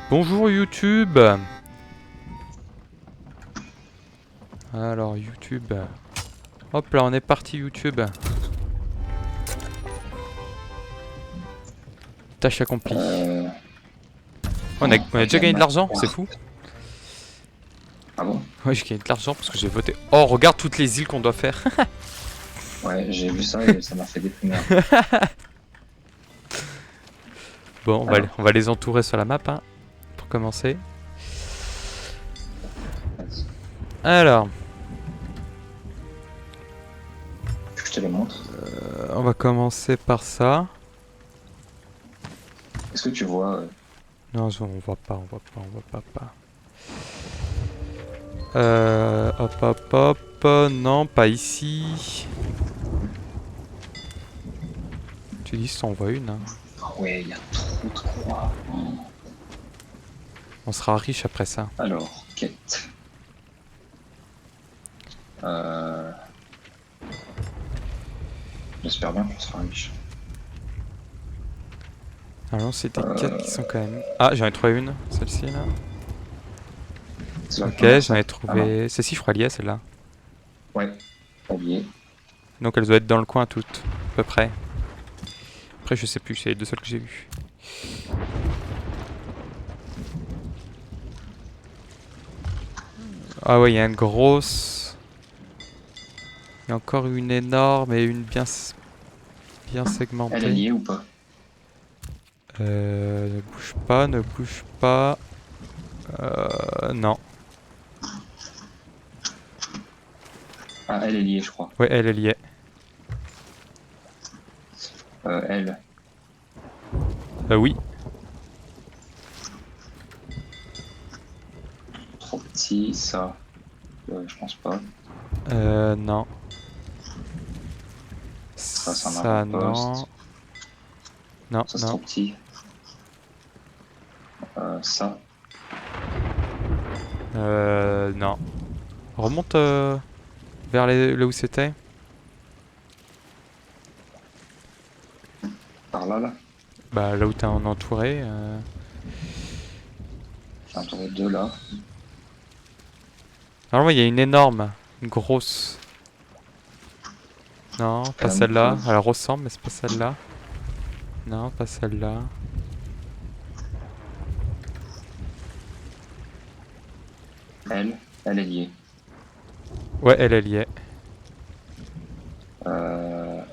Bonjour YouTube. Alors YouTube. Hop là, on est parti YouTube. Tâche accomplie. On a déjà gagné de l'argent, c'est fou. Ah bon? Ouais, j'ai gagné de l'argent parce que j'ai voté. Oh, regarde toutes les îles qu'on doit faire. Ouais, j'ai vu ça et ça m'a fait déprimer. Bon, Alors. on va les entourer sur la map, hein, pour commencer. Vas-y. Alors, Je te les montre. on va commencer par ça. Est-ce que tu vois Non, on voit pas. Hop. Non, pas ici. Tu dis si t'en vois une, hein. Ah ouais, il y a trop de croix. On sera riche après ça. Alors, quête. J'espère bien qu'on sera riche. Alors c'est des quêtes qui sont quand même... Ah, j'en ai trouvé une, celle-ci là. C'est la Ok, première, j'en ai ça? trouvé... Celle-ci, je crois, liée à celle-là. Ouais, oublié. Donc elle doit être dans le coin toutes, à peu près. Après, je sais plus, c'est les deux seules que j'ai vues. Ah ouais, il y a une grosse... Il y a encore une énorme et une bien segmentée. Elle est liée ou pas? Ne bouge pas. Non. Ah, elle est liée, je crois. Ouais, elle est liée. Elle. Oui. Trop petit, ça. Je pense pas. Non. Ça, c'est un Ça, avant-poste. Non. Ça, c'est trop petit. Ça. Non. Remonte vers là où c'était. Par là, là. Bah là où t'es en entouré. J'ai entouré deux là. Normalement il y a une énorme, une grosse. Non, pas La celle-là. même chose. Elle ressemble, mais c'est pas celle-là. Non, pas celle-là. Elle est liée. Ouais, elle est liée. Ah,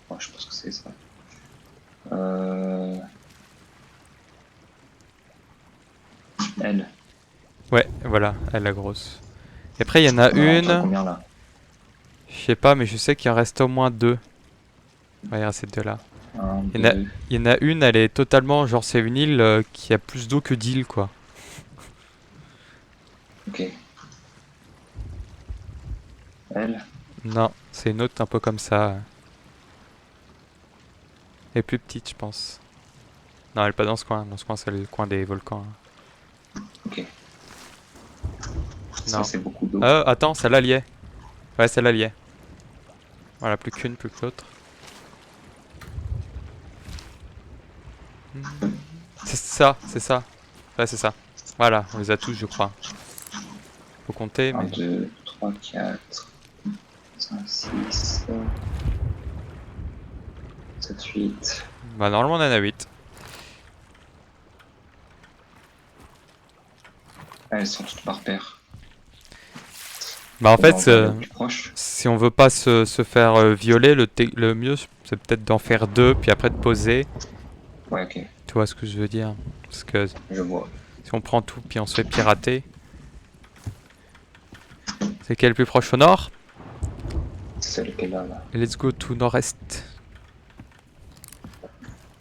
oh, je pense que c'est ça. Elle. Ouais, voilà, elle la grosse. Et après il y en a On en a une. combien là? Je sais pas, mais je sais qu'il en reste au moins deux. Regarde ces deux-là. Un, Il y en a, deux. il y en a une, elle est totalement, genre c'est une île qui a plus d'eau que d'île quoi. Ok. Elle. Non, c'est une autre un peu comme ça. Et plus petite, je pense. Non, elle est pas dans ce coin. Dans ce coin, c'est le coin des volcans, hein. Ok. Non. Ça, c'est beaucoup d'eau. Attends, celle-là y est. Ouais, celle-là y est. Voilà, plus qu'une, plus que l'autre. C'est ça, c'est ça. Ouais, c'est ça. Voilà, on les a tous, je crois. Faut compter, 1, mais... 2, 3, 4, 5, 6, 7, 8. Bah, normalement, on en a 8. Elles sont toutes par paire. Bah, en On va fait, en faire les plus proches. si on veut pas se faire violer, le mieux, c'est peut-être d'en faire deux, puis après de poser. Ouais, ok. Tu vois ce que je veux dire? Parce que Je vois. si on prend tout, puis on se fait pirater... C'est quel le plus proche au nord? C'est celle qu'elle a là. Et let's go to nord-est.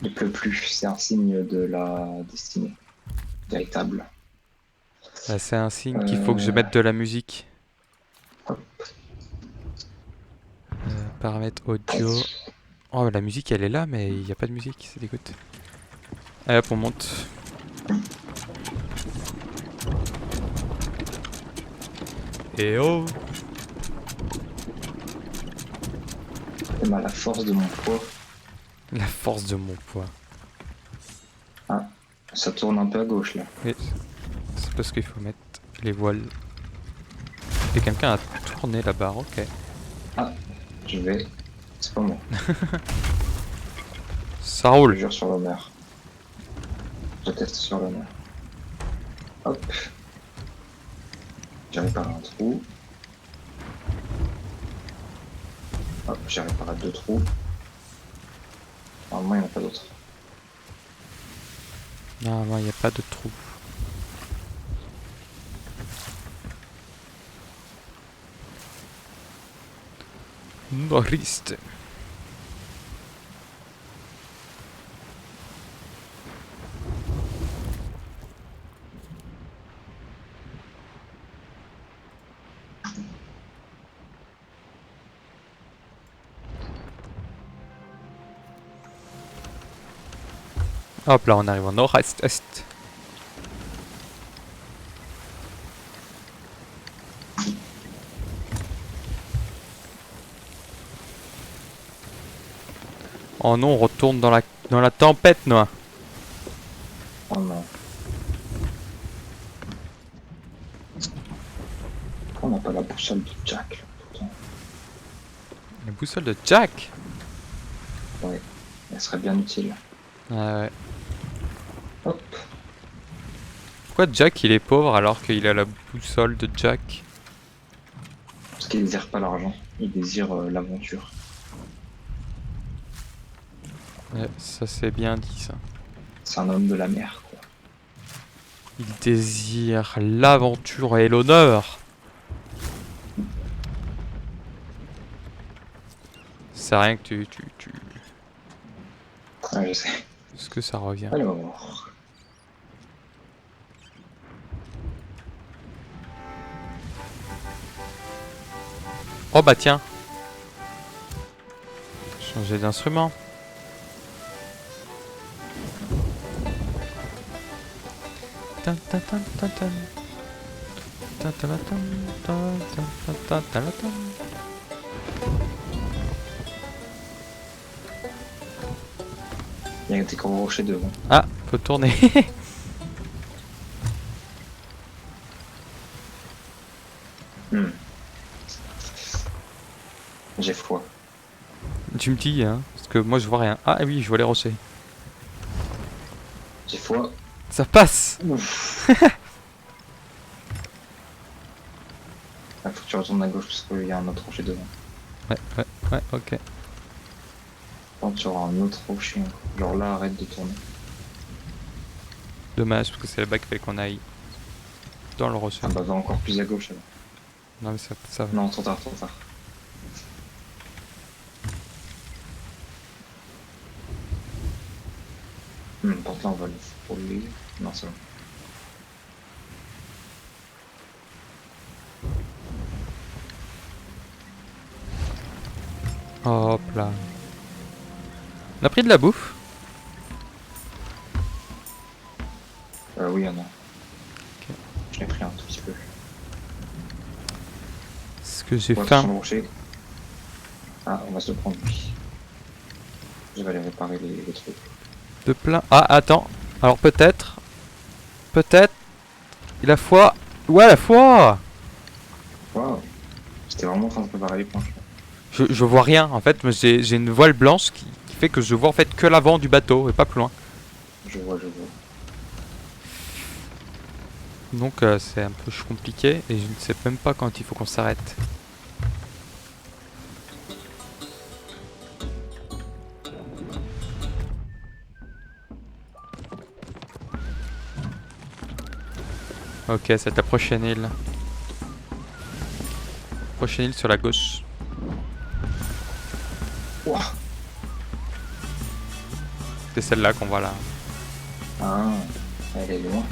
Il pleut plus. C'est un signe de la destinée. Véritable. Bah, c'est un signe qu'il faut que je mette de la musique. Hop. Paramètres audio. Oh, la musique elle est là, mais il n'y a pas de musique, c'est dégoûte. Allez hop, on monte. Et oh! C'est mal la force de mon poids. La force de mon poids. Ah, Ça tourne un peu à gauche là. Et c'est parce qu'il faut mettre les voiles. Et quelqu'un a tourné la barre, ok. Ah, je vais. C'est pas moi. Ça Je roule. jure sur l'honneur. Je teste sur l'honneur. Hop. J'ai réparé un trou. Hop, j'ai réparé 2 trous. Normalement, il n'y en a pas d'autres. Normalement, il n'y a pas de trou. Noriste. Hop là, on arrive en nord-est-est. Oh non, on retourne dans la tempête, noire. Oh non. Pourquoi on n'a pas la boussole de Jack là, pourtant. La boussole de Jack. Ouais, elle serait bien utile. Ah ouais. Hop. Pourquoi Jack il est pauvre alors qu'il a la boussole de Jack? Parce qu'il désire pas l'argent, il désire l'aventure. Ouais, ça c'est bien dit ça. C'est un homme de la mer, quoi. Il désire l'aventure et l'honneur. C'est rien que tu... Ouais, je sais. Est-ce que ça revient? Alors. Oh bah tiens. Changer d'instrument. Tan, tan, tan, tan, tan. Tan, tan, tan, tan, tan, tan, tan, tan, tan. Il y a des gros rochers devant. Ah, faut tourner. Hmm. J'ai foi. Tu me dis, hein, parce que moi je vois rien. Ah oui, je vois les rochers. J'ai foi. Ça passe. Ouf. Ah, faut que tu retournes à gauche parce qu'il y a un autre rocher devant. Ouais, ok. Quand tu auras un autre rocher, genre là, arrête de tourner. Dommage, parce que c'est là-bas qu'il fallait qu'on aille. Dans le rocher. Ah bah va encore plus à gauche alors. Non mais ça va. Non, trop tard, trop tard. Par là on va le frôler. Non, c'est bon. Hop là. On a pris de la bouffe. Oui, il y en a. Ok. Je l'ai pris un tout petit peu. Est-ce que j'ai Ouais, sur faim? le rocher. Ah, on va se le prendre lui. Je vais aller réparer les trucs. De plein. Ah, attends. Alors peut-être. Peut-être. Et la foi. Ouais, la foi. Waouh! J'étais vraiment en train de préparer les planches. Je vois rien. En fait, mais j'ai une voile blanche qui fait que je vois en fait que l'avant du bateau et pas plus loin. Je vois, je vois. Donc c'est un peu compliqué et je ne sais même pas quand il faut qu'on s'arrête. Ok, c'est la prochaine île. Prochaine île sur la gauche. Ouah! C'est celle-là qu'on voit là. Ah, elle est loin.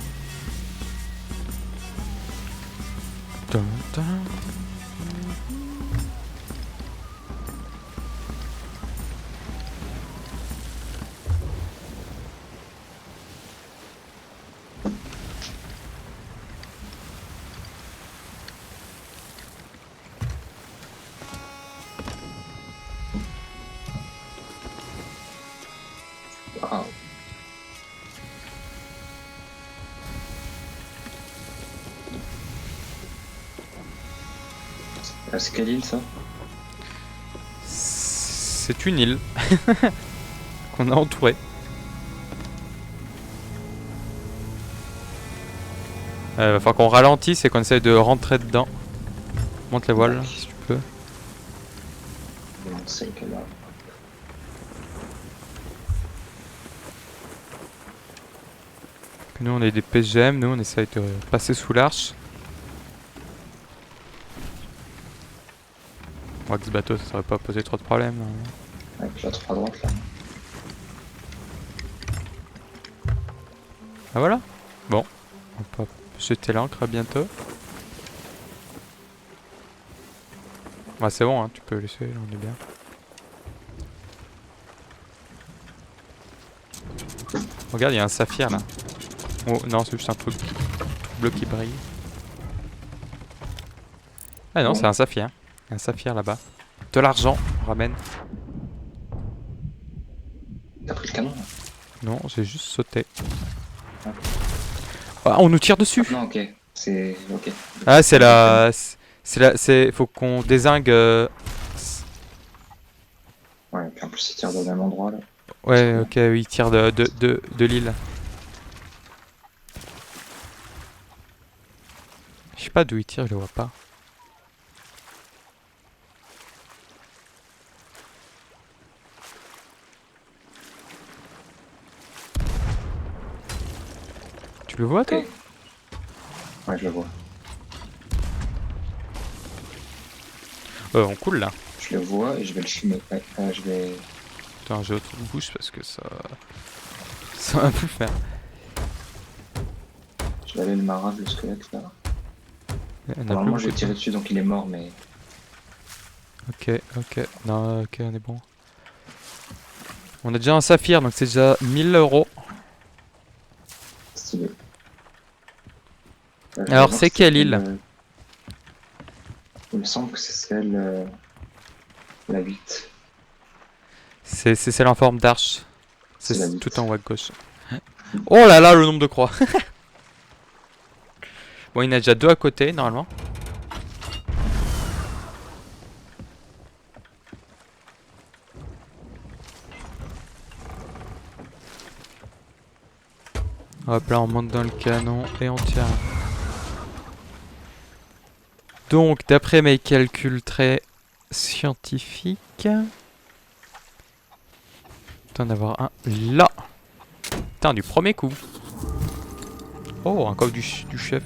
Dun, dun. Waouh! C'est quelle île ça? C'est une île qu'on a entourée. Va falloir qu'on ralentisse et qu'on essaye de rentrer dedans. Monte les voiles si tu peux. Bon, c'est quelle heure? Nous on est des PGM, nous on essaye de passer sous l'arche. Avec ce bateau ça aurait pas posé trop de problèmes. Avec la 3 à droite là. Ah voilà. Bon, on va jeter l'ancre bientôt. Ouais c'est bon, hein, tu peux laisser, là, on est bien. Regarde, il y a un saphir là. Oh non, c'est juste un truc bleu qui brille. Ah non, Bon. c'est un saphir. Il y a un saphir là-bas. De l'argent, on ramène. T'as pris le canon là? Non, j'ai juste sauté. Ah, on nous tire dessus. Non, ok. C'est. Ok. Ah, c'est la. Faut qu'on dézingue. Ouais, puis en plus, il tire au même endroit là. Ouais, ok, oui, il tire de l'île. Je sais pas d'où il tire, je le vois pas. Tu le vois toi? Ok. Ouais, je le vois. On coule là. Je le vois et je vais le fumer. Ouais, je vais. Putain, j'ai autre bouche parce que ça. Ça va plus faire. Je vais aller le marave, le squelette là. On a Normalement, plus je vais beaucoup tirer de dessus donc il est mort, mais. Ok, ok. Non, ok, on est bon. On a déjà un saphir donc c'est déjà 1000 euros. Stylé. Je vais Alors, voir c'est si quelle c'est île? Il me semble que c'est celle. La 8. C'est celle en forme d'arche. C'est la C'est 8. tout en haut à gauche. Oh là là, le nombre de croix. Bon, il y en a déjà deux à côté, normalement. Hop là, on monte dans le canon et on tire. Donc, d'après mes calculs très scientifiques... Putain, d'avoir un là. Putain, du premier coup. Oh, un coffre du chef.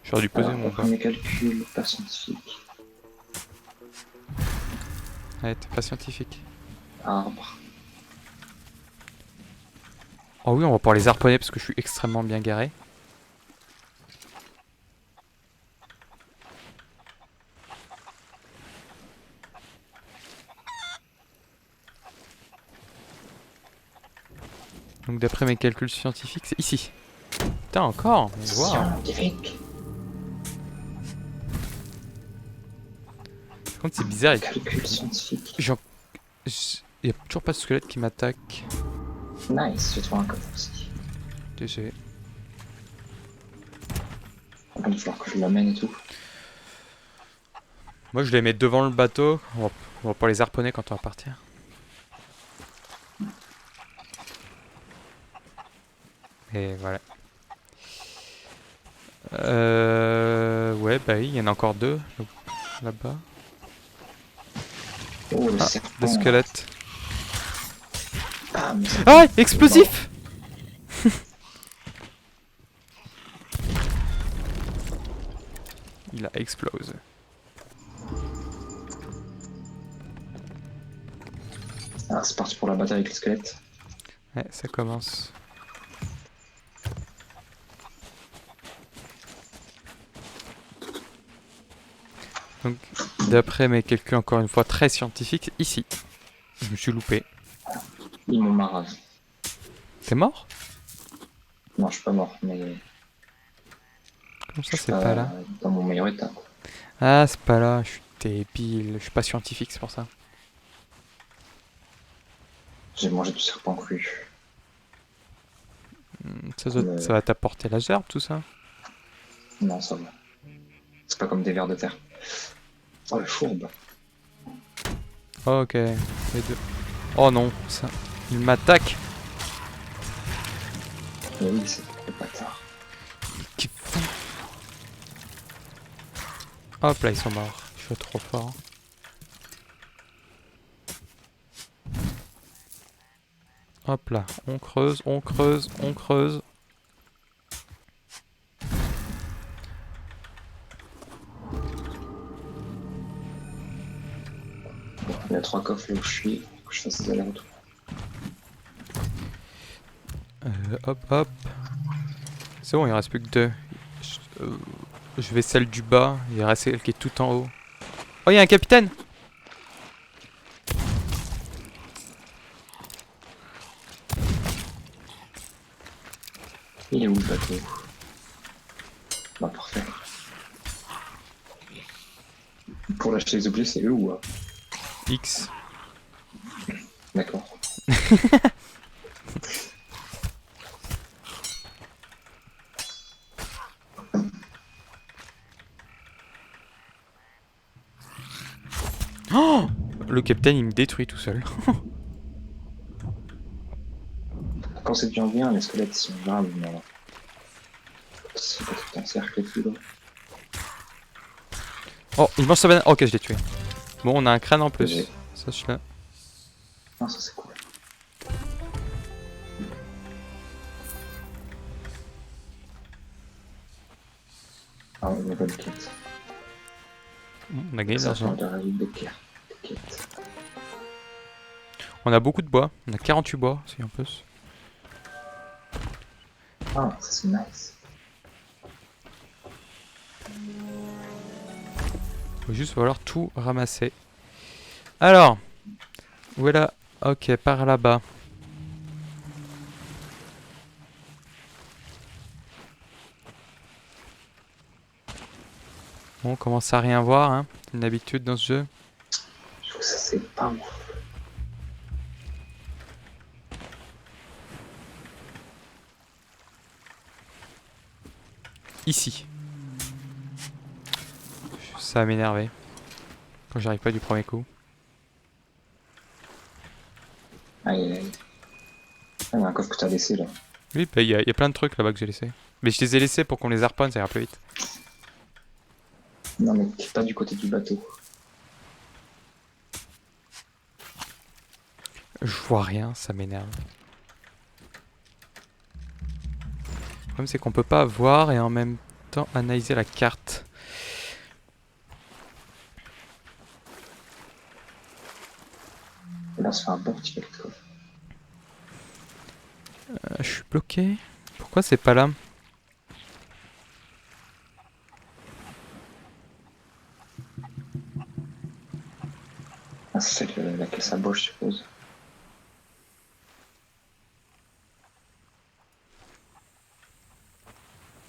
J'aurais dû poser Alors, mon d'après bas. mes calculs, pas scientifique. Ouais, t'es pas scientifique. Arbre. Oh oui, on va pouvoir les harponner parce que je suis extrêmement bien garé. Donc d'après mes calculs scientifiques, c'est ici. Putain, encore, on voit. Hein. Scientifique. Par contre, c'est bizarre. Calcul scientifique. Il y a toujours pas de squelette qui m'attaque. Nice, j'ai trouvé un coffre aussi. DG. Il va falloir que je l'amène et tout. Moi, je les mets devant le bateau. On va pas les harponner quand on va partir. Et voilà. Ouais, bah oui, il y en a encore deux là-bas. Oh, le Ah, serpent. des squelettes. Ah, mais Ah, explosif! Il a explosé. Alors, c'est parti pour la bataille avec les squelettes. Ouais, ça commence. Donc, d'après mes calculs, encore une fois très scientifiques, ici. Je me suis loupé. Ils m'ont marave. T'es mort? Non, je suis pas mort, mais. Comment ça, Je suis c'est pas là? dans mon meilleur état. Quoi. Ah, c'est pas là, je suis débile. Je suis pas scientifique, c'est pour ça. J'ai mangé du serpent cru. Ça va t'apporter la gerbe, tout ça? Non, ça va. C'est pas comme des vers de terre. Oh, le fourbe. Ok, les deux. Oh non, ça. Il m'attaque. Mais oui, c'est le bâtard. Qui fou. Hop là, ils sont morts. Je suis trop fort. Hop là, on creuse, on creuse, on creuse. Bon, il y a 3 coffres là où je suis. Faut que je fasse des allers-retours. Hop, hop. C'est bon, il reste plus que 2. Je vais celle du bas. Il reste celle qui est tout en haut. Oh, il y a un capitaine! Il est où le bateau? Bah, parfait. Pour lâcher les objets, c'est eux ou quoi? X. D'accord. Oh! Le capitaine, il me détruit tout seul. Quand c'est bien bien, les squelettes sont graves, mais alors. C'est pas tout un cercle et tout là. Oh, il mange sa banane. Ok, je l'ai tué. Bon, on a un crâne en plus. J'ai- Sache-le. Non, ça c'est cool. Ah, une bonne quête. On a gagné de Ça l'argent. fait de la des quêtes. On a beaucoup de bois. On a 48 bois, si en plus. Ah, ça c'est nice. Faut juste falloir tout ramasser. Alors, où est là? Ok, par là-bas. Bon, on commence à rien voir, hein. C'est une habitude dans ce jeu. Je trouve que ça c'est pas ouf. Ici. Ça va m'énerver. Quand j'arrive pas du premier coup. Aïe aïe. Ah, il y a un coffre que t'as laissé là. Oui, bah, y a plein de trucs là-bas que j'ai laissé. Mais je les ai laissés pour qu'on les harponne, ça ira plus vite. Non, mais t'es pas du côté du bateau. Je vois rien, ça m'énerve. Le problème c'est qu'on peut pas voir et en même temps analyser la carte. Et là, on se fait un bon petit paquet de coffre. Je suis bloqué. Pourquoi c'est pas là? Ah, c'est la caisse à boche, je suppose.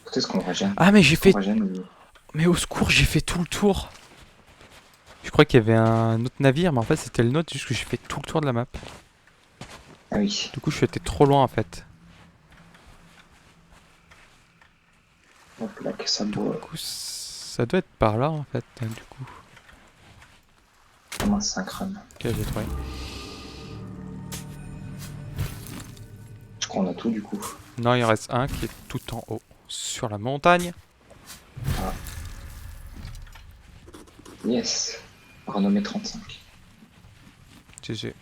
Écoutez ce qu'on régène. Ah mais j'ai fait... On régène ou... Mais au secours, j'ai fait tout le tour. Je crois qu'il y avait un autre navire, mais en fait c'était le nôtre, juste que j'ai fait tout le tour de la map. Ah oui. Du coup, je suis été trop loin en fait. Hop, la caisse à Du bois. coup, ça doit être par là en fait, du coup. Comme un synchrone. Ok, j'ai trouvé. Je crois qu'on a tout du coup. Non, il en reste un qui est tout en haut, sur la montagne. Yes. Renommé 35. GG.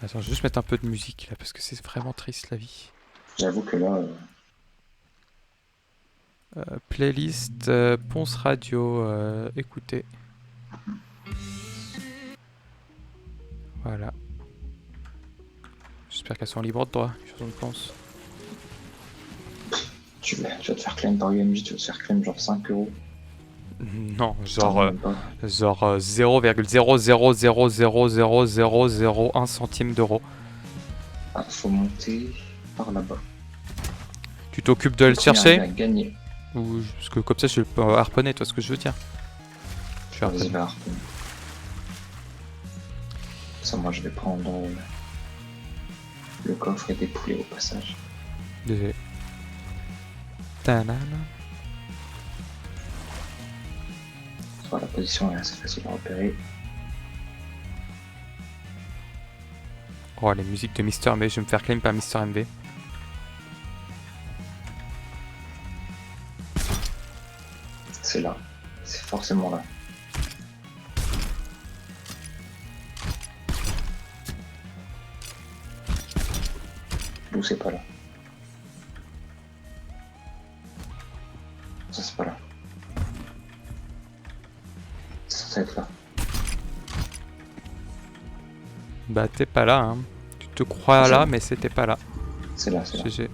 Attends, je vais juste mettre un peu de musique là, parce que c'est vraiment triste la vie. J'avoue que là, Playlist, Ponce Radio, écoutez. Voilà. J'espère qu'elles sont libres de droit, je pense. tu vas te faire claim par UMJ, tu vas te faire claim genre 5 euros. Non, Attends, même pas. genre 0,000000001 centime d'euro. Ah, faut monter par là-bas. Tu t'occupes de le Premier chercher arrivé à gagner. ou parce que comme ça je peux harponner, toi, ce que je veux dire. Je suis Vas-y, harponné. va harponner. Ça, moi, je vais prendre le coffre et dépouiller au passage. Désolé. Tanana. Soit la position est assez facile à repérer. Oh, les musiques de Mister MV, je vais me faire claim par Mister MV. C'est là. C'est forcément là. D'où c'est pas là. Ça c'est pas là. C'est censé être là. Bah t'es pas là, hein. Tu te crois C'est là, ça. mais c'était pas là. C'est là, c'est là. GG.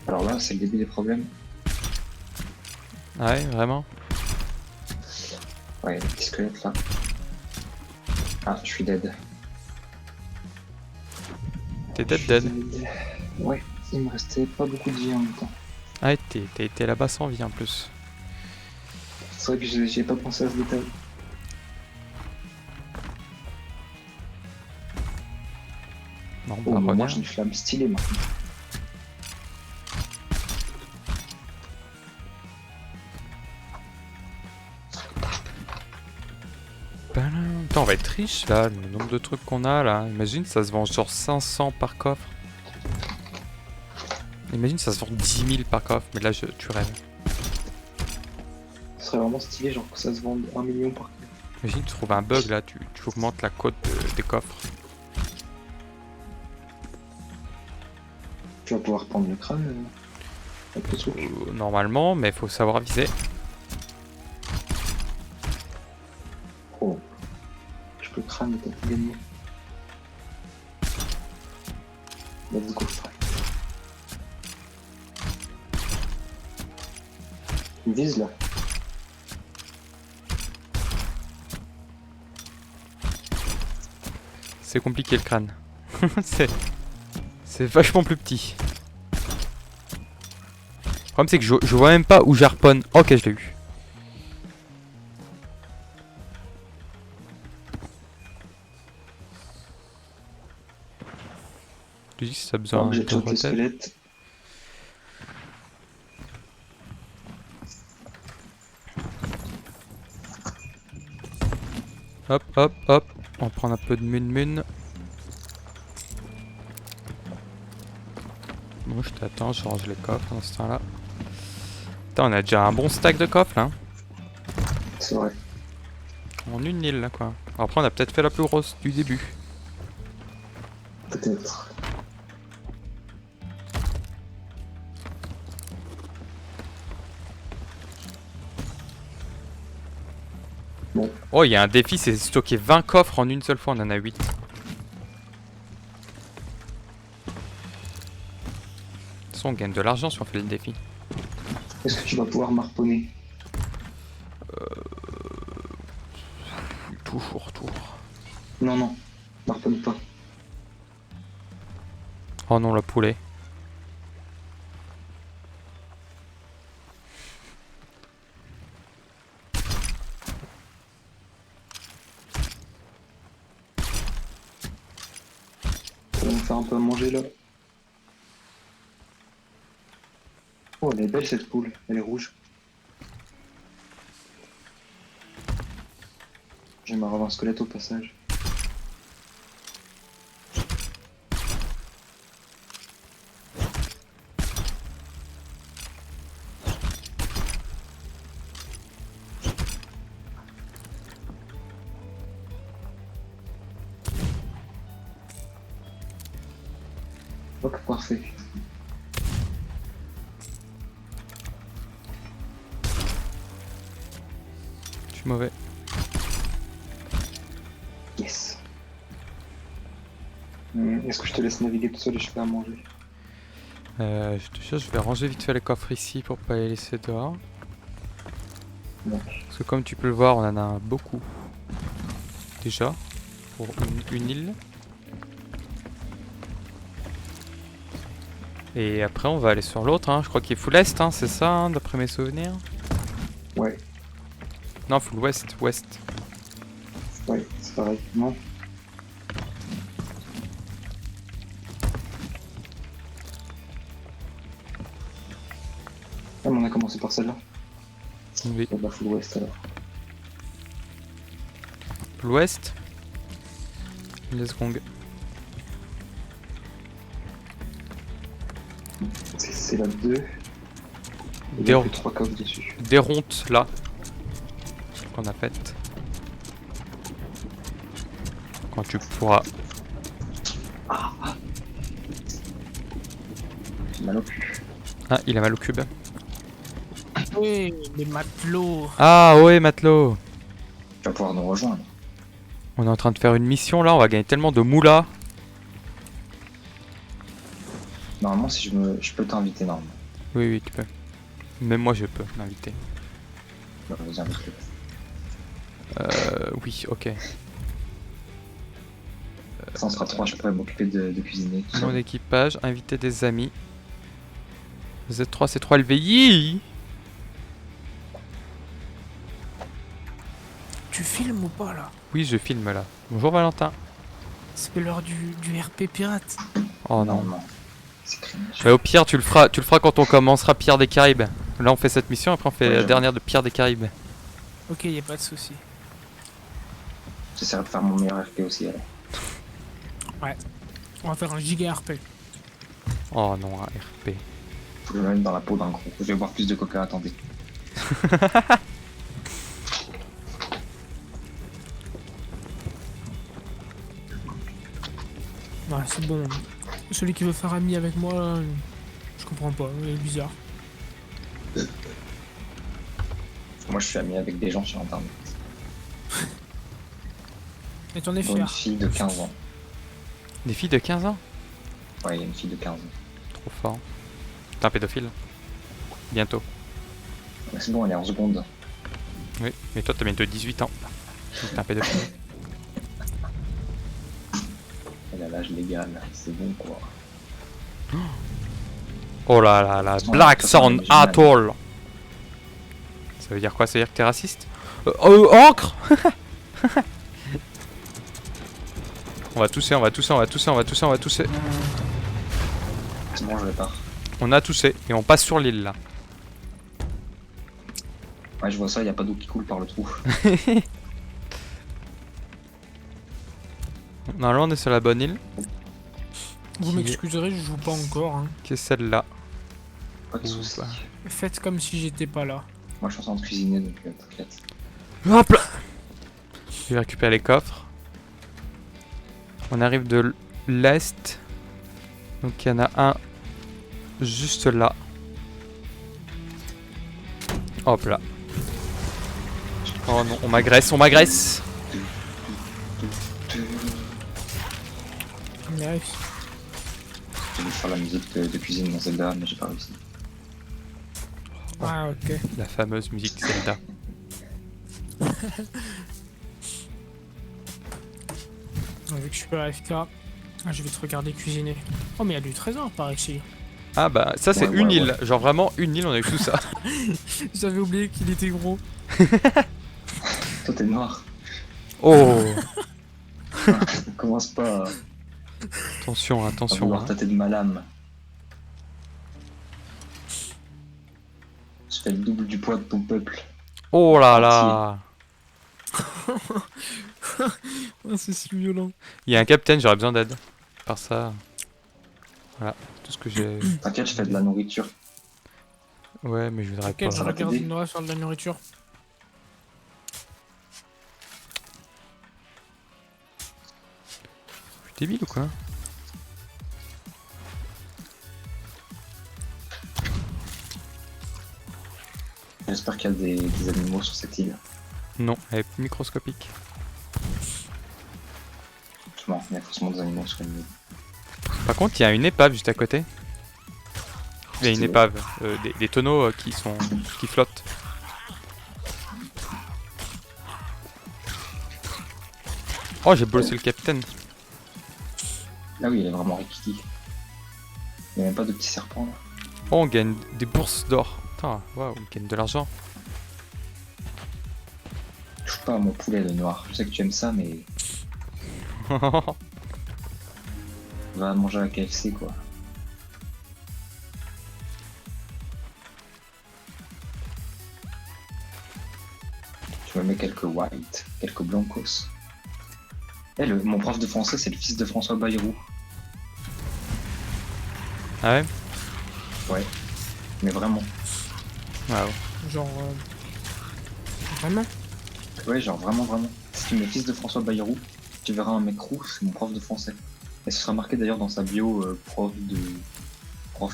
Alors là, c'est le début des problèmes. Ouais, vraiment. Ouais, le petit squelette là. Ah, je suis dead. T'es Je dead suis dead. Ouais, il me restait pas beaucoup de vie en même temps. Ah, t'as été là-bas sans vie en plus. C'est vrai que j'ai pas pensé à ce détail. Non, Oh, bah mais moi reviens. j'ai une flamme stylée maintenant. Putain, on va être riche là, le nombre de trucs qu'on a là. Imagine, ça se vend genre 500 par coffre. Imagine, ça se vend 10 000 par coffre, mais là, tu rêves. Ce serait vraiment stylé, genre que ça se vende 1 million par contre. Imagine, tu trouves un bug là, tu augmentes la cote des coffres. Tu vas pouvoir prendre le crâne avec le truc. Normalement, mais faut savoir viser. Oh. Je peux le crâne et t'as tout gagné. Let's go, frère. Vise là. C'est compliqué le crâne. c'est vachement plus petit. Le problème, c'est que je vois même pas où j'harponne. Ok, je l'ai eu. Tu dis si t'as besoin Alors, j'ai de choqué le retête. squelette. Hop, hop, hop. On va prendre un peu de mun. Bon, je t'attends, je range les coffres dans ce temps-là. Putain, on a déjà un bon stack de coffres là. C'est vrai. En une île là quoi. Après, on a peut-être fait la plus grosse du début. Peut-être. Bon. Oh, il y a un défi, c'est stocker 20 coffres en une seule fois, on en a 8. De toute façon, on gagne de l'argent si on fait le défi. Est-ce que tu vas pouvoir m'harponner? Toujours. Non, non. M'harponne pas. Oh non, le poulet. On va me faire un peu à manger là. Oh, elle est belle cette poule. Elle est rouge. J'aimerais avoir un squelette au passage. Ok, parfait. Je suis mauvais. Yes. Est-ce que je te laisse naviguer tout seul et je fais à manger? Je te jure, je vais ranger vite fait les coffres ici pour pas les laisser dehors. Non. Parce que comme tu peux le voir, on en a beaucoup. Déjà, pour une île. Et après, on va aller sur l'autre, hein. Je crois qu'il est full est, hein, c'est ça, hein, d'après mes souvenirs. Ouais, Non, full ouest. ouais, c'est pareil. Non. Ah, mais on a commencé par celle-là. Oui. On va full ouest alors. L'ouest. Let's go. C'est la 2. Il Des, y a plus 3 coffres dessus. des rontes là. Qu'on a faites. Quand tu pourras. J'ai mal au cul. Ah, il a mal au cube. Oui, les matelots. Ah ouais, matelot. Tu vas pouvoir nous rejoindre. On est en train de faire une mission là, on va gagner tellement de moulas. Normalement, si je peux t'inviter normalement. Oui, oui, tu peux. Même moi je peux m'inviter. Bah, vas-y, invite-le. Oui, ok. Ça en sera 3, je pourrais m'occuper de cuisiner. Tout Mon seul. équipage, inviter des amis. Z3, C3 LVI. Tu filmes ou pas là? Oui, je filme là. Bonjour Valentin. C'est l'heure du RP pirate. Oh non. Non. C'est cringe. Mais au pire, tu le feras quand on commencera Pierre des Caraïbes. Là, on fait cette mission, après on fait Ouais, la j'avoue. dernière de Pierre des Caraïbes. Ok, y a pas de souci. J'essaierai de faire mon meilleur RP aussi alors. On va faire un giga RP. Oh non, un RP. Faut que je me mette dans la peau d'un gros. Je vais boire plus de coca, attendez. Ouais, c'est bon. Celui qui veut faire ami avec moi, là, je comprends pas, il est bizarre. Moi, je suis ami avec des gens sur internet. Et t'en es Dont une fier. fille de 15 ans. Des filles de 15 ans? Ouais, il y a une fille de 15 ans. Trop fort. T'es un pédophile. Bientôt. Mais c'est bon, elle est en seconde. Oui, mais toi t'as bientôt 18 ans. T'es un pédophile. Elle a l'âge légal, c'est bon quoi. Oh là là là, Ouais, Black de toute façon, Sound elle est géniale. Atoll. Ça veut dire quoi? Ça veut dire que t'es raciste? Encre. On va tousser, on va tousser, on va tousser, on va tousser, on va tousser. C'est bon, je vais pas. On a toussé et on passe sur l'île là. Ouais, je vois ça, il y a pas d'eau qui coule par le trou. Normalement on est sur la bonne île, Vous Qui- m'excuserez, je joue pas encore. Hein. qui est celle-là. Pas de soucis. bah. Faites comme si j'étais pas là. Moi, je suis en train de cuisiner, donc t'inquiète. Hop là. Je vais récupérer les coffres. On arrive de l'est. Donc il y en a un juste là. Hop là. Oh non, on m'agresse, on m'agresse. On y arrive. J'ai voulu faire la musique de cuisine dans Zelda, mais j'ai pas réussi. Ah, ok. La fameuse musique Zelda. Vu que je suis pas AFK, je vais te regarder cuisiner. Oh, mais il y a du trésor par ici. Ah bah ça c'est Ouais, une ouais, île, genre vraiment une île, on a eu tout ça. J'avais oublié qu'il était gros. Toi, t'es noir. Oh, Commence pas attention, à attention. vouloir Hein. tâter de ma lame. Je fais le double du poids de ton peuple. Oh là là. Oh, c'est si violent. Il y a un capitaine, j'aurais besoin d'aide. Par ça, voilà, tout ce que j'ai. T'inquiète, je fais de la nourriture. Ouais, mais je voudrais Quel pas. je va regarde t'aider. Nora faire de la nourriture. Je suis débile ou quoi? J'espère qu'il y a des animaux sur cette île. Non, elle est microscopique. Justement, il y a forcément des animaux sur une île. Par contre, il y a une épave juste à côté. Il y a une Stylé. épave, des tonneaux qui flottent. Oh, j'ai bossé le capitaine. Là oui, il est vraiment rikiki. Il n'y a même pas de petits serpents là. Oh, on gagne des bourses d'or. Putain, waouh, on gagne de l'argent. Touche pas à mon poulet de noir. Je sais que tu aimes ça, mais va manger à KFC quoi. Je me mets quelques white, quelques blancos. Mon prof de français, c'est le fils de François Bayrou. Ah ouais? Ouais. Mais vraiment. Waouh. Genre. Vraiment? Ouais, genre vraiment, vraiment. Si tu mets fils de François Bayrou, tu verras un mec roux, c'est mon prof de français. Et ce sera marqué d'ailleurs dans sa bio prof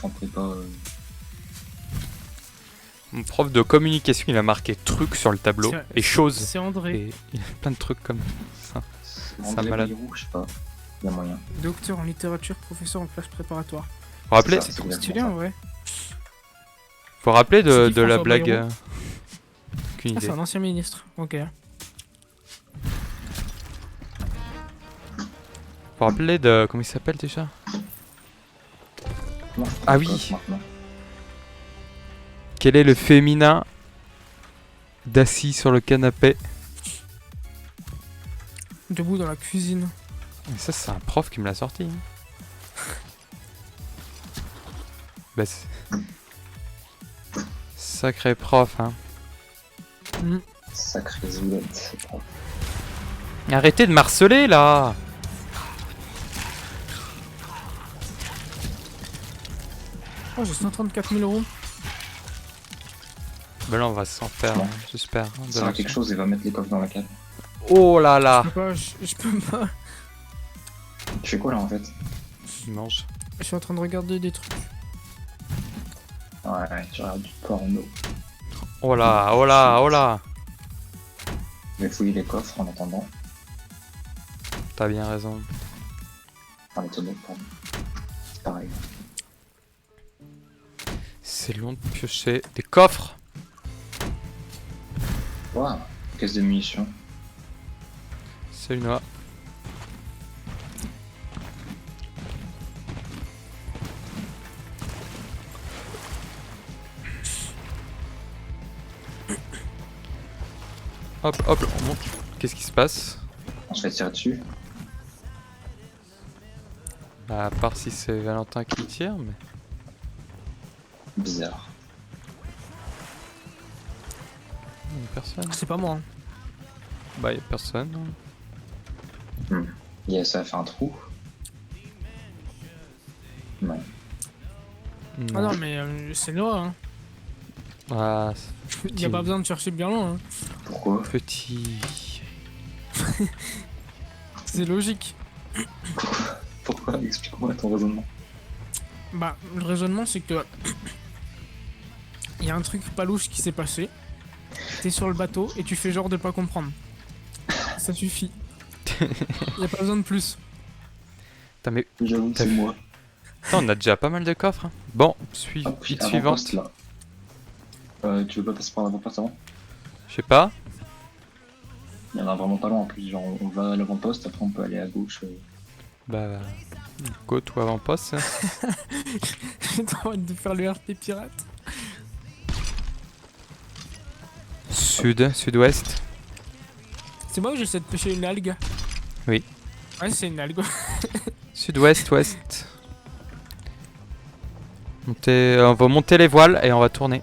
en prépa. Mon prof de communication, il a marqué truc sur le tableau et choses. C'est André. Et il y a plein de trucs comme ça. André malade. Bayrou, je sais pas. Il y a moyen. Docteur en littérature, professeur en classe préparatoire. Faut rappeler, C'est ça. C'est trop exactement stylé ça. en vrai. faut rappeler de, C'est qui, de la François blague. Bayrou Aucune Ah, idée. c'est un ancien ministre. Ok. Faut rappeler de. Comment il s'appelle déjà? Non, Ah je oui. pense maintenant. Quel est le féminin d'assis sur le canapé? Debout dans la cuisine. Et ça, c'est un prof qui me l'a sorti. Hein. Bah, sacré prof, hein. Sacré zoulette, ce prof. Arrêtez de marceler là! Oh, j'ai 134 000 euros. Bah là, on va s'en faire, Non. hein, j'espère. hein, de Ça va l'argent. quelque chose et va mettre les coffres dans la cave. Oh là là! Je peux pas, je peux pas. Tu fais quoi là en fait? Il mange. Je suis en train de regarder des trucs. Ouais, tu regardes du porno. Oh là, oh là, oh là! Je vais fouiller les coffres en attendant. T'as bien raison. Enfin, les tonneaux, pardon. C'est pareil. C'est long de piocher des coffres! Waouh, caisse de munitions. Salut Noah. Hop, hop, on monte. Qu'est-ce qui se passe? On se fait tirer dessus. Bah, à part si c'est Valentin qui tire, mais. Bizarre. Y'a personne. C'est pas moi. Hein. Bah, y'a personne. hein. Yeah, ça a fait un trou. Non. Ah non, mais c'est Noah. Hein. Ah, Il y a pas besoin de chercher bien loin. Hein. Pourquoi? petit. C'est logique. Pourquoi? Explique-moi ton raisonnement. Bah, le raisonnement, c'est que. Il y a un truc pas louche qui s'est passé. T'es sur le bateau et tu fais genre de pas comprendre. Ça suffit. Y a pas besoin de plus. Putain, mais J'avoue que c'est moi. putain, on a déjà pas mal de coffres. Hein. Bon, Ah, puis suivante. avant-poste là. Tu veux pas passer par l'avant-poste avant? Je sais pas. Il y en a vraiment pas loin en plus. Genre, on va à l'avant-poste, après on peut aller à gauche. Bah. Go ou avant-poste. hein. J'ai trop hâte de faire le RP pirate. Sud, sud-ouest. C'est moi où j'essaie de pêcher une algue? Oui. Ouais, c'est une algue. Sud-ouest, ouest. On va monter les voiles et on va tourner.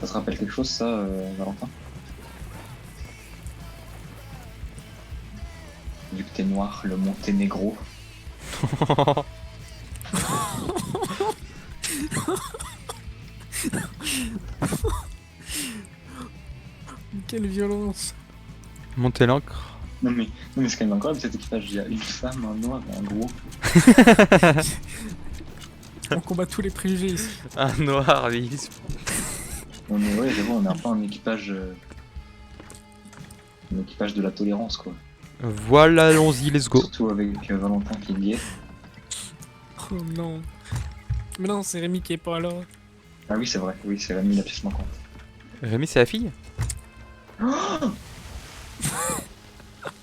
Ça te rappelle quelque chose ça, Valentin? Vu que t'es noir, le Monténégro. Quelle violence. Monter l'ancre. Non mais c'est quand même incroyable cet équipage. Il y a une femme, un noir et un gros. On combat tous les préjugés ici. Un noir, oui. On est, ouais, j'avoue, on est un peu un équipage. Un équipage de la tolérance quoi. Voilà, allons-y, let's go. Surtout avec Valentin qui est lié. Oh non. Mais non, c'est Rémi qui est pas là. Ah oui, c'est vrai, oui, c'est Rémi la pièce manquante. Rémi, c'est la fille.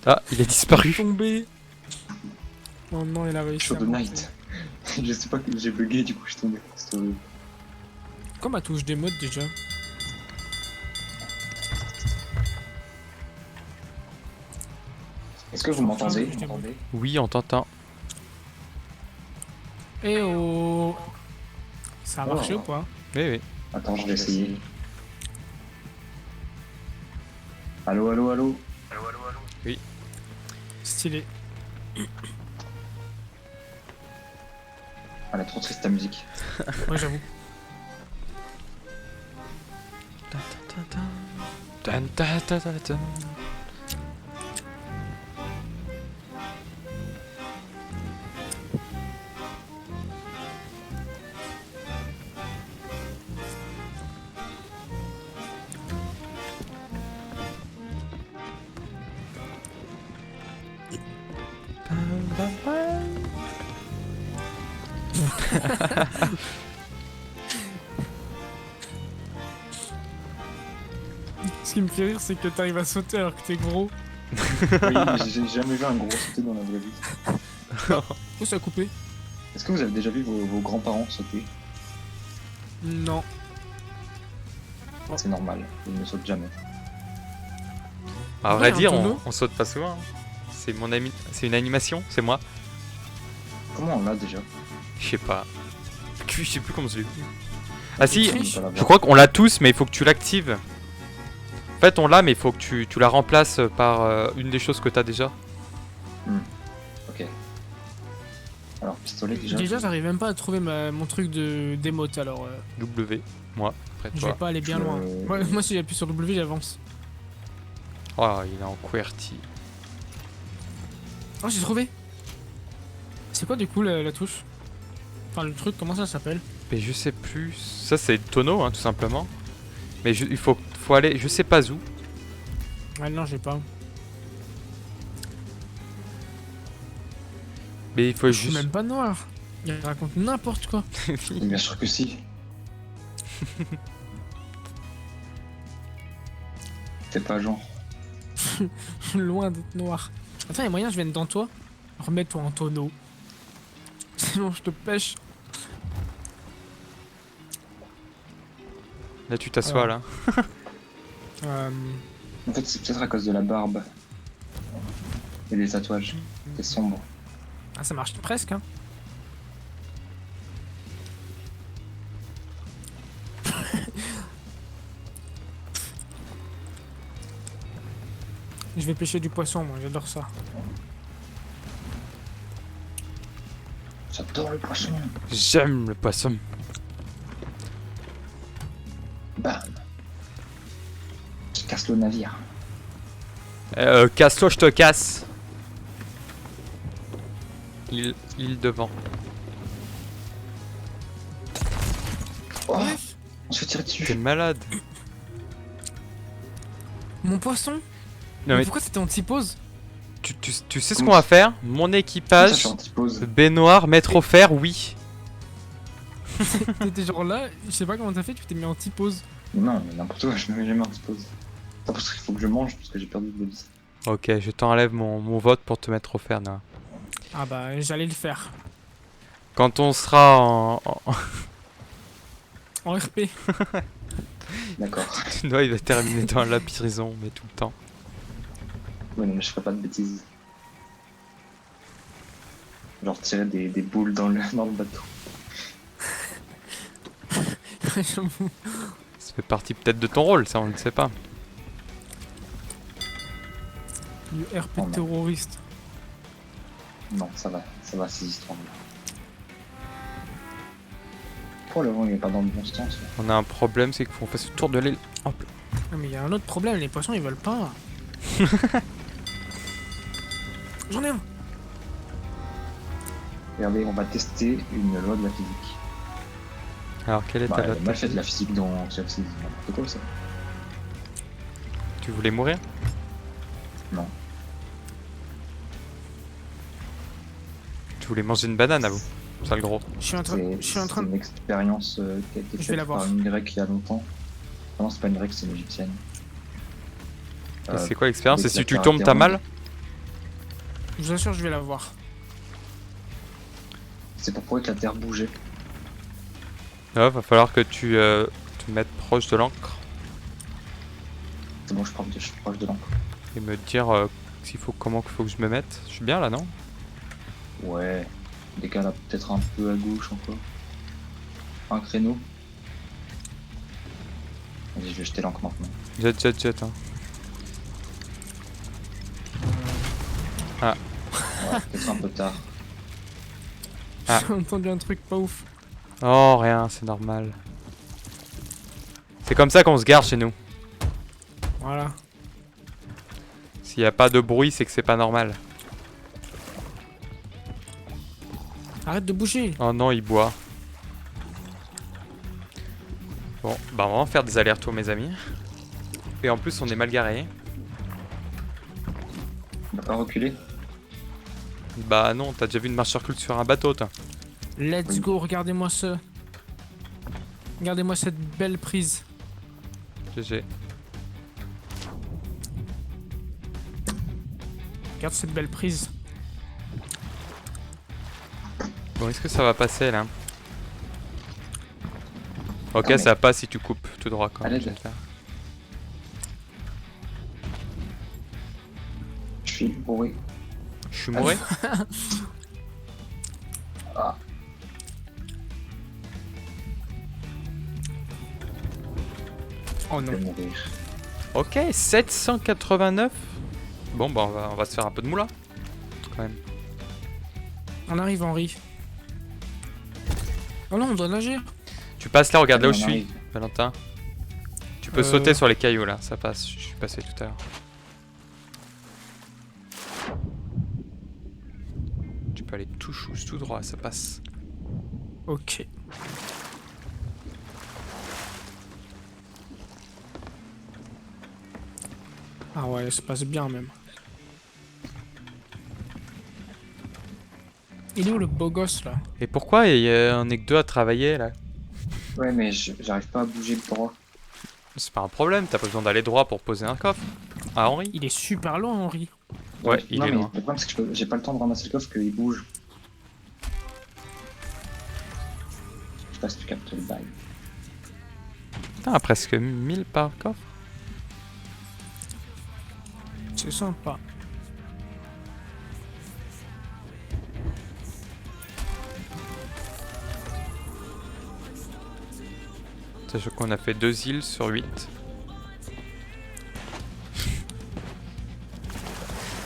Ah, il a disparu. Tombé. Oh non, il a réussi Show à the monter. night. Je sais pas que j'ai bugué, du coup je suis tombé. C'est horrible. Comme ma touche des modes déjà. Est-ce que vous m'entendez? Enfin, je t'ai Oui, on t'entend. Eh oh. Ça a marché Oh. ou pas? Oui, oui. Attends, je vais essayer. Allô, allô, allô. Stylé. Elle est trop triste ta musique. Ouais, j'avoue. Tan, ta, ta, ta, ta. Ce qui me fait rire, c'est que t'arrives à sauter alors que t'es gros. Oui, j'ai jamais vu un gros sauter dans la vraie vie. Oh, ça a coupé. Est-ce que vous avez déjà vu vos grands-parents sauter? Non. C'est normal, ils ne sautent jamais. À vrai Ouais, dire, un tonneau. on saute pas souvent. Hein. C'est mon ami, c'est une animation, c'est moi. Comment on l'a déjà? Je sais pas. Je sais plus comment je l'ai vu. Ah si, triches. On peut pas je l'avoir. crois qu'on l'a tous, mais il faut que tu l'actives. En fait, on l'a, mais il faut que tu la remplaces par une des choses que t'as déjà. Ok. Alors, pistolet déjà. Déjà, j'arrive même pas à trouver mon truc d'émote, alors W, moi, après je vais toi. pas aller bien Je- loin. Moi, si j'appuie sur W, j'avance. Oh, il est en QWERTY. Oh, j'ai trouvé. C'est quoi du coup la touche? Enfin, le truc, comment ça s'appelle? Mais je sais plus. Ça, c'est le tonneau, hein, tout simplement. Mais il faut aller, je sais pas où. Ah non, j'ai pas. Mais il faut Je suis juste. même pas noir. Il raconte n'importe quoi. Bien sûr que si. T'es pas genre. Loin d'être noir. Attends, il y a moyen, je vienne dans toi. Remets-toi en tonneau. Sinon, je te pêche. Là, tu t'assois, là. En fait, c'est peut-être à cause de la barbe. Et des tatouages. C'est sombre. Ah, ça marche presque, hein. Je vais pêcher du poisson, moi, j'adore ça. J'adore le poisson. J'aime le poisson. Bam. Je casse le navire. Casse-toi, je te casse. Il devant. Oh, Bref, on se fait tirer T'es dessus. malade. mon poisson. Non, Mais mais pourquoi c'était en T-pose? tu sais ce Comment qu'on va faire? Mon Comment ça, je équipage, suis anti-pause. baignoire, maître offert, oui. T'étais genre là, je sais pas comment t'as fait, tu t'es mis en T-pose. Non, mais n'importe quoi, je me mets jamais anti-pause. C'est parce qu'il faut que je mange parce que j'ai perdu de vie. Ok, je t'enlève mon vote pour te mettre offert, Noah. Ah bah, j'allais le faire. Quand on sera En RP. D'accord. Noah, il va terminer dans la prison, mais tout le temps. Ouais, non, mais je ferai pas de bêtises. Genre tirer des boules dans le bateau. J'avoue. Ça fait partie peut-être de ton rôle, ça on ne sait pas. Du RP Oh non. terroriste. Non, ça va ces histoires-là. Pourquoi le vent il est pas dans le bon sens là? On a un problème, c'est qu'il faut qu'on fasse le tour de l'île. Hop. Ah, mais il y a un autre problème, les poissons ils veulent pas. J'en ai un. Regardez, on va tester une loi de la physique. Alors, quelle est Bah, ta elle a note? mal fait de la physique dans Chelsea, n'importe quoi ça. Tu voulais mourir? Non. Tu voulais manger une banane à vous? Sale gros. Je suis en train, C'est je suis en train c'est de. une expérience qui a été Je vais faite la par voir. une grecque il y a longtemps. Ah non, c'est pas une grecque, c'est une égyptienne. Et c'est quoi l'expérience? Et avec si la tu tombes, t'as mal? Je vous assure, je vais la voir. C'est pour prouver que la Terre bougeait. Ouais, va falloir que tu te mettes proche de l'encre C'est bon, je suis proche de l'encre. et me dire comment il faut que je me mette. Je suis bien là, non? Ouais, décale peut-être un peu à gauche encore. Un créneau. Vas-y, je vais jeter l'encre maintenant. Jet. Hein. Ouais, peut-être un peu tard. Ah. J'ai entendu un truc pas ouf. Oh, rien, c'est normal. C'est comme ça qu'on se gare chez nous. Voilà. S'il n'y a pas de bruit, c'est que c'est pas normal. Arrête de bouger. Oh non, il boit. Bon, bah on va en faire des allers-retours, mes amis. Et en plus, on est mal garé. On va pas reculer. Bah non, t'as déjà vu une marche sur culte sur un bateau, toi. Let's Oui. go, regardez-moi ce. Regardez-moi cette belle prise. GG. Regarde cette belle prise. Bon, est-ce que ça va passer, là? Ok, Ah, mais- ça passe si tu coupes tout droit, quand même. Allez, j'espère. Je suis bourré. Je suis mouré. Ah, Oh je non. vais mourir. Ok, 789. Bon, bah on va se faire un peu de moula. Quand même. On arrive, Henri. Oh non, on doit nager. Tu passes là, regarde là où Allez, je on suis, arrive. Valentin. Tu peux sauter sur les cailloux là, ça passe. Je suis passé tout à l'heure. Tu peux aller tout chouche, tout droit, ça passe. Ok. Ah ouais, ça passe bien même. Il est où le beau gosse là? Et pourquoi on est que deux à travailler là? Ouais, mais j'arrive pas à bouger le droit. C'est pas un problème, t'as pas besoin d'aller droit pour poser un coffre. Ah Henri? Il est super loin, Henri. Ouais, il non, est mais loin. le problème, c'est que j'ai pas le temps de ramasser le coffre, qu'il bouge. Je sais pas si tu captes le bail. Putain, presque 1000 par coffre. C'est sympa. Sachant qu'on a fait 2 îles sur 8.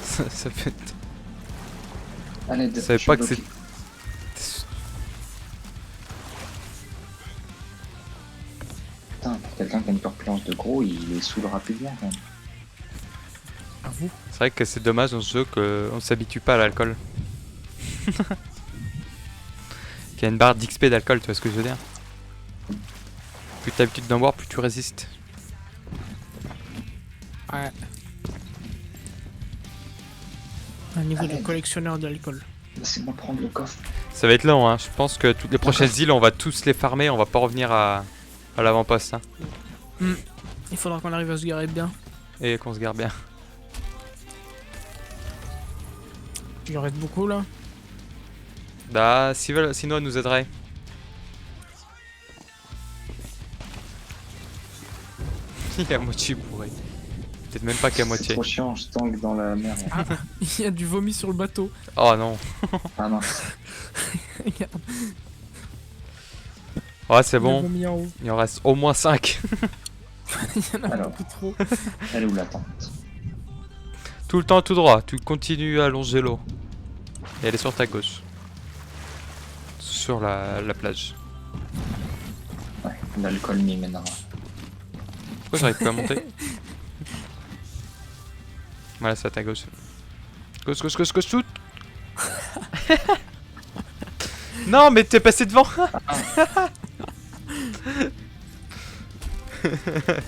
ça fait... Allez, Je savais pas que c'est... Putain, pour quelqu'un qui a une planche de gros, il est sous le rapidement quand même. À vous. C'est vrai que c'est dommage dans ce jeu qu'on s'habitue pas à l'alcool. Qu'il y a une barre d'XP d'alcool, tu vois ce que je veux dire? Plus t'as l'habitude d'en boire, plus tu résistes. Ouais. Un niveau de Allez. collectionneur d'alcool. Laissez-moi prendre le coffre. Ça va être long, hein. Je pense que toutes les prochaines îles, on va tous les farmer, on va pas revenir à l'avant-poste. Hein. Il faudra qu'on arrive à se garer bien. Et qu'on se garde bien. Il en reste beaucoup là. Bah, sinon elle nous aiderait. Il est à moitié bourré. Peut-être même pas qu'à C'est moitié. trop chiant, je tangue dans la mer. Ah, il y a du vomi sur le bateau. Oh non. Ah non, Regarde, Ouais, c'est il a bon. vomi en haut. Il en reste au moins 5. Il y en a Alors. beaucoup trop. elle est où la tente? Tout le temps tout droit. Tu continues à longer l'eau. Et elle est sur ta gauche. Sur la plage. Ouais, l'alcool m'y mènera. Pourquoi j'arrive pas à monter? Voilà, c'est à ta gauche. Gauche, gauche, gauche, gauche, tout. Non, mais t'es passé devant.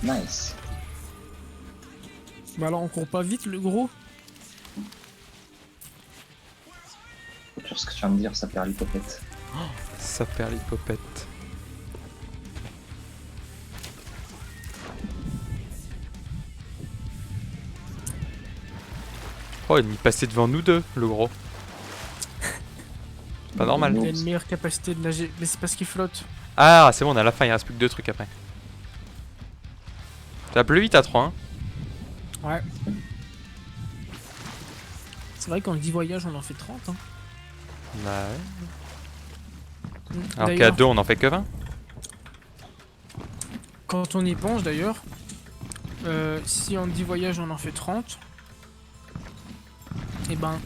Nice. Bah alors on court pas vite le gros. Sur ce que tu viens de dire, ça perd l'hypopète. Ça perd l'hypopète. Oh, il est passé devant nous deux, le gros. Pas normal. Il a une meilleure capacité de nager. Mais c'est parce qu'il flotte. Ah, c'est bon, on a la fin, il reste plus que 2 trucs après. T'as plus vite à 3, hein. Ouais. C'est vrai qu'en 10 voyages on en fait 30 hein. Bah ouais. Alors qu'à 2, on en fait que 20. Quand on y pense d'ailleurs, si en 10 voyages on en fait 30, et ben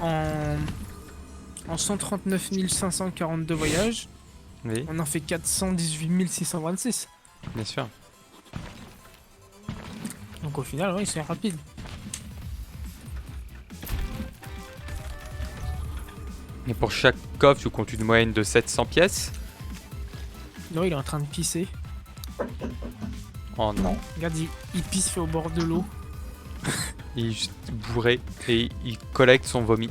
en 139 542 voyages, Oui, on en fait 418 626. bien sûr. Donc au final, oui, c'est rapide. Et pour chaque coffre, tu comptes une moyenne de 700 pièces. Non, il est en train de pisser. Oh non. Non. Regarde, il pisse au bord de l'eau. Il est juste bourré et il collecte son vomi.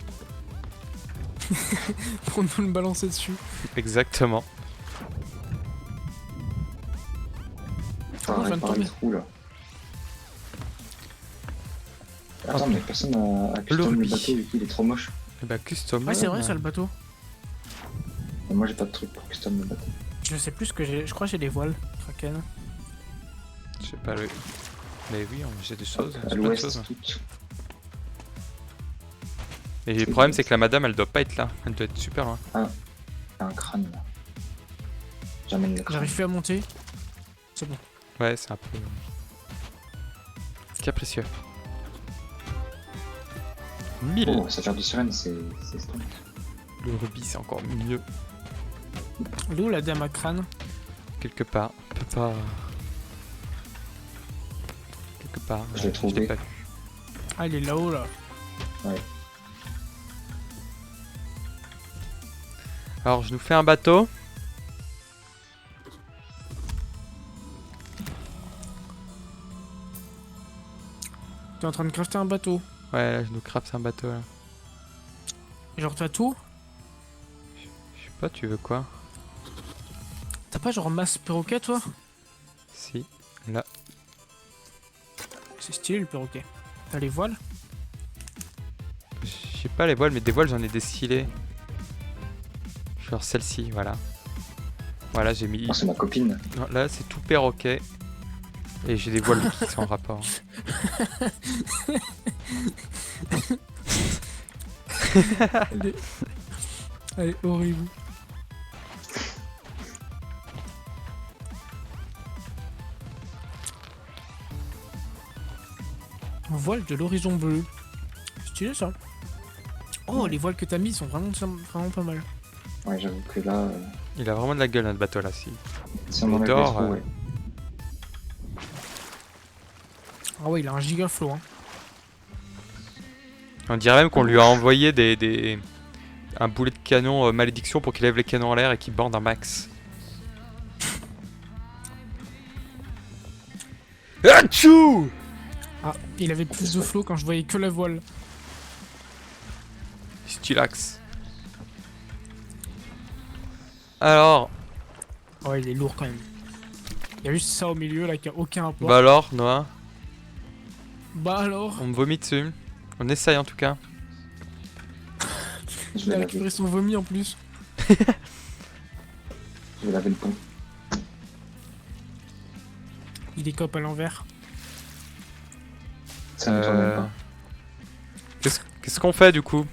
Pour nous le balancer dessus. Exactement. Ça je viens de réparer tomber. le trou là. Attends, mais personne a custom rubis. le bateau, il est trop moche. Et bah custom. Ouais, c'est vrai, ça, le bateau. Et moi j'ai pas de truc pour custom le bateau. Je sais plus ce que j'ai. Je crois que j'ai des voiles, Kraken. Je sais pas le. Mais oui, j'ai des choses. À J'ai plein de l'ouest, choses. tout. Et le problème, c'est que la madame, elle doit pas être là. Elle doit être super loin. Il y a un crâne là. J'amène le crâne. J'arrive plus à monter. C'est bon. Ouais, c'est un peu capricieux. 1000. Oh, sa faire de sirène, c'est strong. Le rubis, c'est encore mieux. Elle est où la dame à crâne? Quelque part. On peut pas. Quelque part. Je l'ai trouvé. l'ai pas vu. Ah, il est là-haut, là. Alors, je nous fais un bateau. T'es en train de crafter un bateau. Ouais, là, je nous craft un bateau là. Genre, t'as tout? Je sais pas, tu veux quoi? T'as pas genre masse perroquet, toi? Si. Là. C'est stylé, le perroquet. T'as les voiles? Je sais pas les voiles, mais des voiles, j'en ai des stylées. Genre celle-ci, voilà. Voilà, j'ai mis. Oh, c'est ma copine. Non, là, c'est tout perroquet. Et j'ai des voiles qui sont en rapport. Elle est horrible. Voile de l'horizon bleu. Stylé ça. Oh, les voiles que t'as mis sont vraiment pas mal. Ouais, j'avoue que là, Il a vraiment de la gueule, notre bateau là. Si. si on Mais enlève les d'or, trous, ouais. Ah ouais, il a un giga flow. Hein. On dirait même qu'on lui a envoyé un boulet de canon malédiction pour qu'il lève les canons en l'air et qu'il bande un max. Achou! Ah, il avait plus de flow quand je voyais que la voile. Stylax. Alors, Ouais, il est lourd quand même. Il y a juste ça au milieu là qui a aucun rapport. bah alors, Noah, Bah alors, on me vomit dessus. On essaye en tout cas. Je il vais a laver, récupéré son vomi en plus. je vais laver le pont. Il décope à l'envers. Ça ne tourne même pas. Qu'est-ce qu'on fait du coup? Vous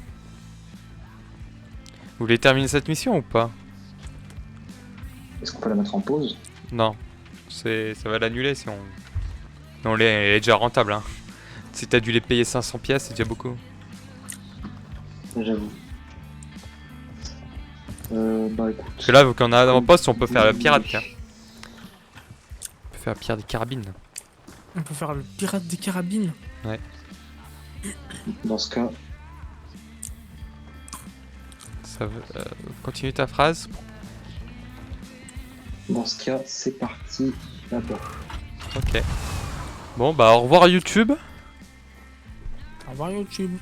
voulez terminer cette mission ou pas? Est-ce qu'on peut la mettre en pause? Non, ça va l'annuler si on. Non, elle est déjà rentable. Hein. Si t'as dû les payer 500 pièces, c'est déjà beaucoup. J'avoue. Bah écoute. Parce que là, vu qu'on a en poste, on peut faire le pirate. Hein. On peut faire le pirate des carabines. On peut faire le pirate des carabines. Dans ce cas, Ça veut, continue ta phrase. c'est parti là-bas. Ok. Bon, bah au revoir YouTube. Au revoir YouTube.